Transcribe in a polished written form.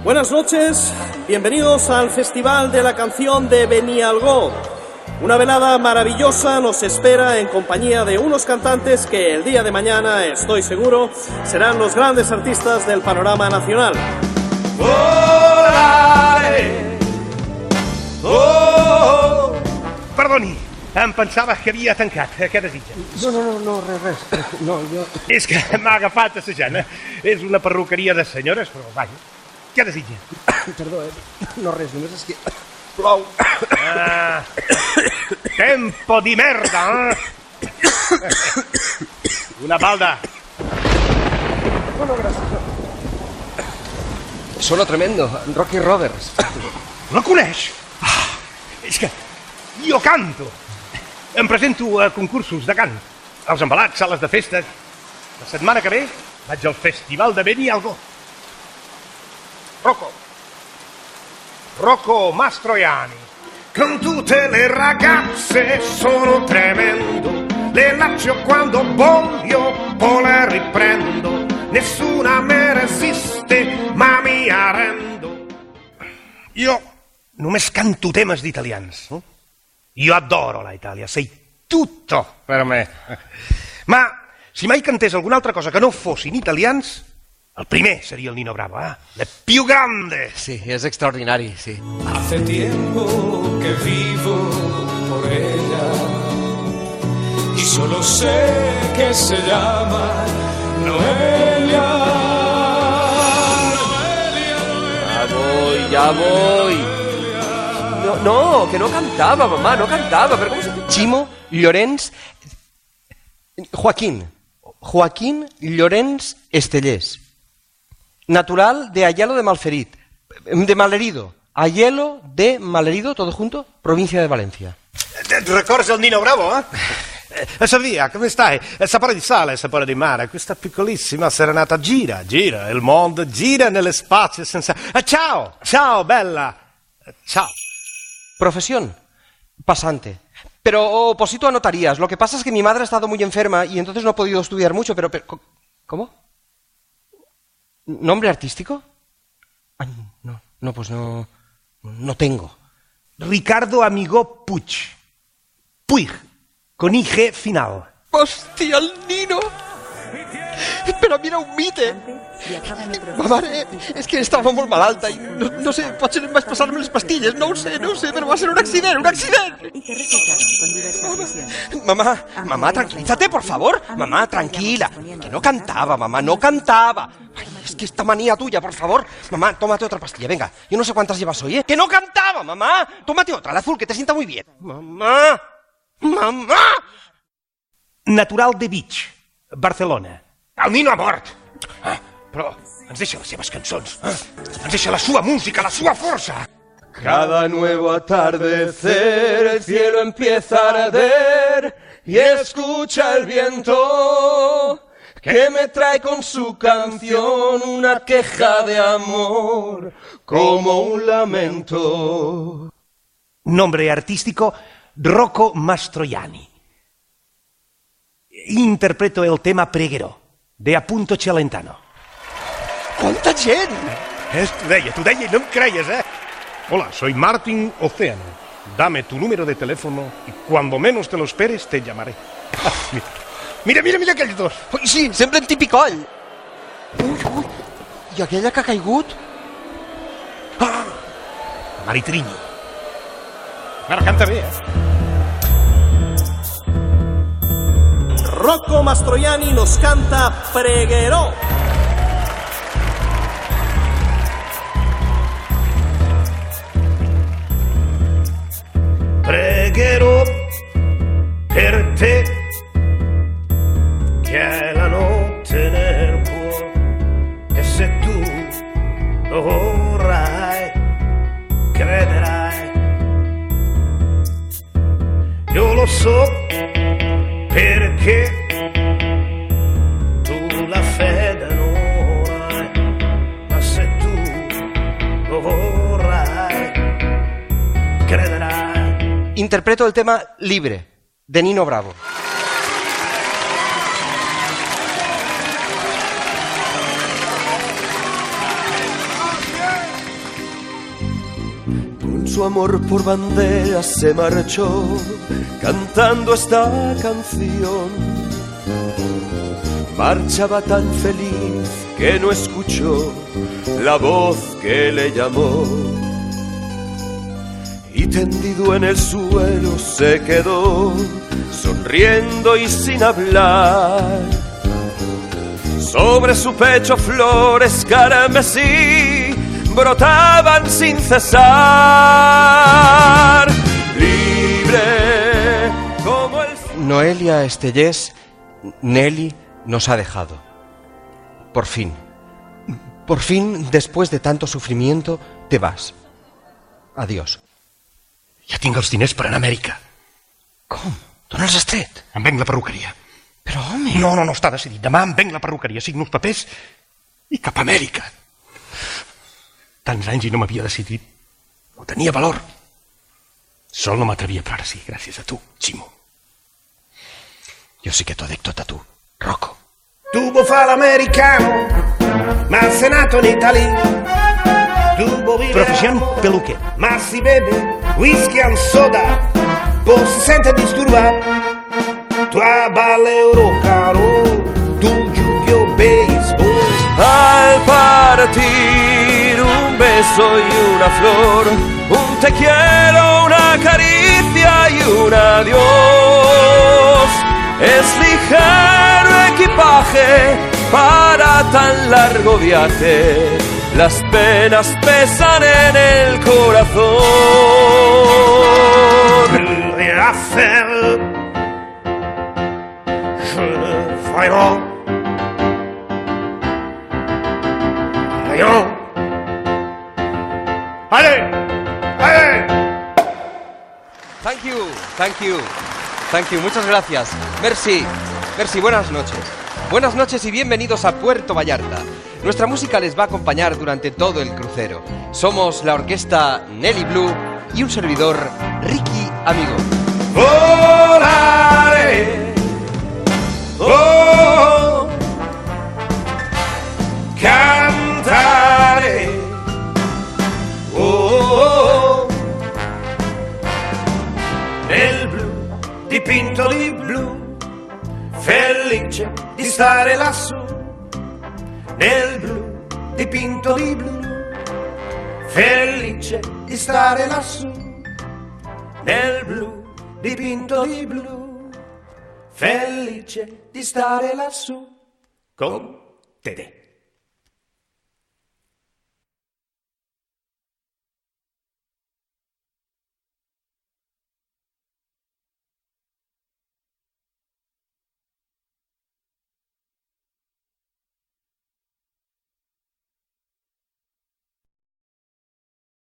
Buenas noches, bienvenidos al Festival de la Canción de Benialgó. Una velada maravillosa nos espera en compañía de unos cantantes que el día de mañana, estoy seguro, serán los grandes artistas del panorama nacional. Perdoni, em pensava que havia tancat. Què desitja? No, res. No, jo... És que m'ha agafat assajant. És una perruqueria de senyores, però vaja. Què desitja? Perdó, no res, només és que... Plou. Tempo di merda, Una balda. No, gràcies. Solo tremendo, Rocky Roberts. La coneix? És que jo canto. Em presento a concursos de cant, als embalats, sales de festes. La setmana que ve vaig al Festival de Benialgó. Rocco Mastroianni. Con tutte le ragazze sono tremendo, le lascio quando voglio, poi le riprendo. Nessuna me resiste, ma mi arrendo. Jo només canto temes d'italians. Io adoro la Italia, sei tutto per me. Ma si mai cantés alguna altra cosa que no fossin italians, el primer seria el Nino Bravo, el più grande. Sí, és extraordinari, sí. Hace tiempo que vivo por ella y solo sé que se llama Noelia. Ja voy. No, que no cantava, mamà, no cantava. Però com se... Ximo Llorenç... Joaquín Llorenç Estellés. Natural de Ayelo de Malferit. De Malherido. Ayelo de Malherido, todo junto, provincia de Valencia. Records el Nino Bravo, Via, come stai? Sapore di sale, sapore di mare. Questa piccolissima serenata gira, il mondo gira nell'espazio senza... Ciao, bella. Ciao. Profesión, pasante. Pero oposito a notarías. Lo que pasa es que mi madre ha estado muy enferma y entonces no ha podido estudiar mucho, pero ¿cómo? ¿Nombre artístico? Ay, no, pues no tengo. Ricardo Amigó Puig. Puig, con IG final. ¡Hostia, el Nino! Però mira un mite! Ma mare, és que estava molt malalta i no sé, potser em vaig passar-me les pastilles, no ho sé, però va ser un accident! Mamá, tranquilízate, por favor. Mamá, tranquila. Que no cantaba, mamá, no cantaba. Ay, es que esta manía tuya, por favor. Mamá, tómate otra pastilla, venga. Yo no sé cuántas llevas hoy, ¿eh? ¡Que no cantaba, mamá! Tómate otra, la azul, que te sienta muy bien. Mamá! Natural de Beach, Barcelona. El Nino ha mort. Però ens deixa les seves cançons. Ens deixa la sua música, la sua força. Cada nuevo atardecer el cielo empieza a arder y escucha el viento que me trae con su canción una queja de amor como un lamento. Nombre artístico, Rocco Mastroianni. Interpreto el tema Pregherò, de Appunto Celentano. ¡Quanta gent! T'ho deia i no em creies, Hola, soy Martin Océano. Dame tu número de teléfono y cuando menos te lo esperes te llamaré. Mira aquells dos. Ui, sí, semblen tipicoll. Ui, i aquella que ha caigut? La Maritrini. Ara canta bé, Rocco Mastroianni nos canta Pregherò. Pregherò per te che hai la notte nel cuore e se tu lo vorrai, crederai. Io lo so perché tu la fede non hai, ma se tu lo vorrai, crederai. Interpreto el tema Libre, de Nino Bravo. con su amor por bandera se marchó cantando esta canción. Marchaba tan feliz que no escuchó la voz que le llamó, y tendido en el suelo se quedó sonriendo y sin hablar. Sobre su pecho flores carmesí brotaban sin cesar. Libre como el... Noelia Estellés, Nelly nos ha dejado. Por fin, después de tanto sufrimiento, te vas. Adiós. Ja tinc els diners per anar a Amèrica. Com? D'on els has tret? Em venc la perruqueria. Però, home... No, està decidit. Demà em venc la perruqueria, signo els papers i cap a Amèrica. Tants anys i no m'havia decidit. No tenia valor. Sol no m'atrevia, però ara sí, gràcies a tu, Ximo. Jo sí que t'ho dic tot a tu, Rocco. Tuvo fa l'americano, ma se nato in Italia. Profesión peluquero. Ma si bebe whisky and soda, poi si sente disturbar. Tu balle eurocaro, tu giudio béisbol. Al partir un beso y una flor, un te quiero, una caricia y un adiós. Es ligero equipaje para tan largo viaje, las penas pesan en el corazón. Rien à faire, je ne vois rien. Allez, allez. Thank you, muchas gracias. Merci, buenas noches. Buenas noches y bienvenidos a Puerto Vallarta. Nuestra música les va a acompañar durante todo el crucero. Somos la orquesta Nelly Blue y un servidor, Ricky Amigo. Volare, oh, cantare, oh, nel blu, dipinto di blu, felice di stare lassù, nel blu, dipinto di blu, felice di stare lassù, nel blu, dipinto di blu, felice di stare lassù con te.